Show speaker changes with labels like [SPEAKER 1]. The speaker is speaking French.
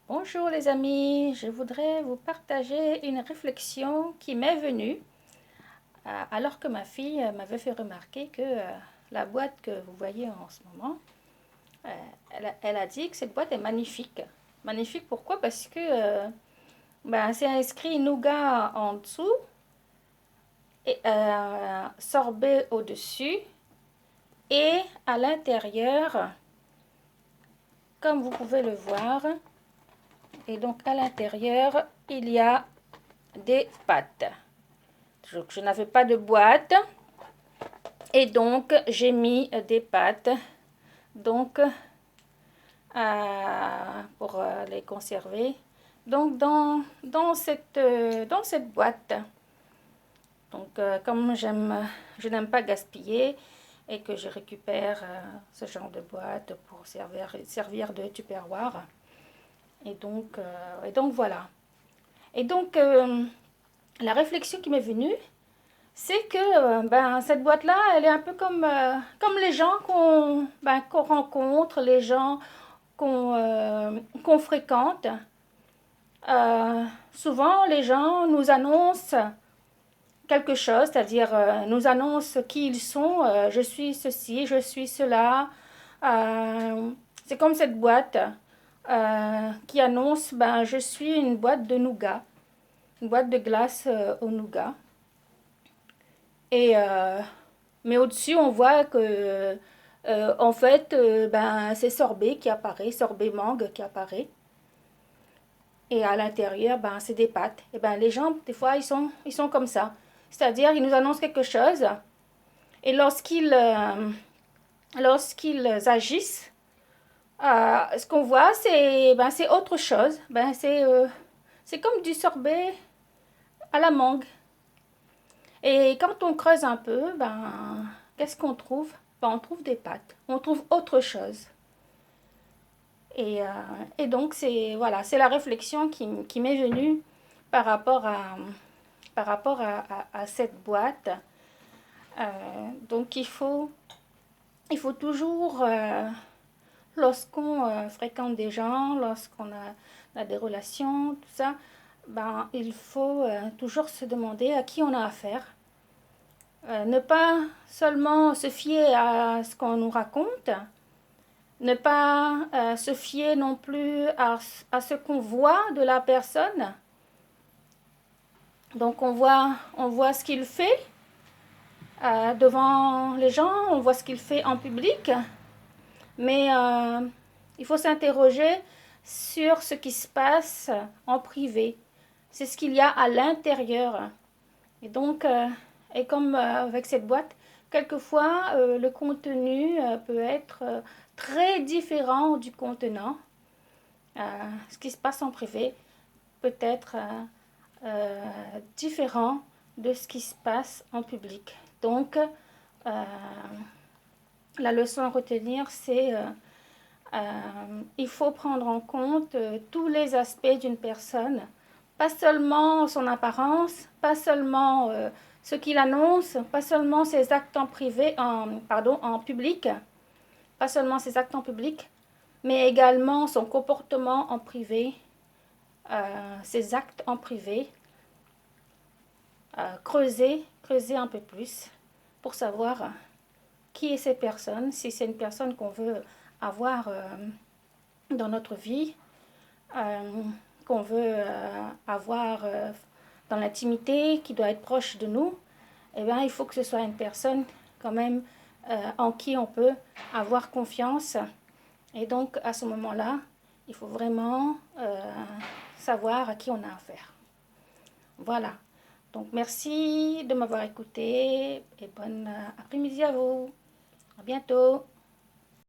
[SPEAKER 1] Bonjour les amis, je voudrais vous partager une réflexion qui m'est venue alors que ma fille m'avait fait remarquer que la boîte que vous voyez en ce moment, euh, elle a dit que cette boîte est magnifique. Magnifique pourquoi? Parce que c'est inscrit nougat en dessous et sorbet au-dessus et à l'intérieur, comme vous pouvez le voir, et donc à l'intérieur, il y a des pâtes. Je n'avais pas de boîte et donc j'ai mis des pâtes donc pour les conserver donc dans cette boîte. Donc comme je n'aime pas gaspiller et que je récupère ce genre de boîte pour servir de tupperware, et donc voilà. Et donc la réflexion qui m'est venue, c'est que cette boîte-là, elle est un peu comme les gens qu'on rencontre, les gens qu'on fréquente. Souvent, les gens nous annoncent quelque chose, c'est-à-dire nous annoncent qui ils sont. Je suis ceci, je suis cela. C'est comme cette boîte qui annonce, je suis une boîte de nougat, une boîte de glace au nougat. Et mais au-dessus, on voit que, en fait, c'est sorbet qui apparaît, sorbet mangue qui apparaît. Et à l'intérieur, c'est des pâtes. Et les gens, des fois, ils sont comme ça. C'est-à-dire, ils nous annoncent quelque chose. Et lorsqu'ils agissent, ce qu'on voit, c'est autre chose. C'est comme du sorbet à la mangue. Et quand on creuse un peu, qu'est-ce qu'on trouve? On trouve des pâtes, on trouve autre chose. Et, euh, et donc, voilà, c'est la réflexion qui m'est venue par rapport à cette boîte. Donc, il faut toujours, lorsqu'on fréquente des gens, lorsqu'on a des relations, tout ça, il faut toujours se demander à qui on a affaire. Ne pas seulement se fier à ce qu'on nous raconte, ne pas se fier non plus à ce qu'on voit de la personne. Donc on voit ce qu'il fait devant les gens, on voit ce qu'il fait en public, mais il faut s'interroger sur ce qui se passe en privé. C'est ce qu'il y a à l'intérieur. Et donc, et comme avec cette boîte, quelquefois le contenu peut être très différent du contenant. Ce qui se passe en privé peut être différent de ce qui se passe en public. Donc, la leçon à retenir, c'est il faut prendre en compte tous les aspects d'une personne, pas seulement son apparence, pas seulement ce qu'il annonce, pas seulement ses actes en public, pas seulement ses actes en public, mais également son comportement en privé, ses actes en privé. Creuser un peu plus pour savoir qui est cette personne, si c'est une personne qu'on veut avoir dans notre vie, qu'on veut avoir dans l'intimité, qui doit être proche de nous. Il faut que ce soit une personne quand même en qui on peut avoir confiance. Et donc à ce moment-là, il faut vraiment savoir à qui on a affaire. Voilà. Donc merci de m'avoir écouté et bon après-midi à vous. À bientôt.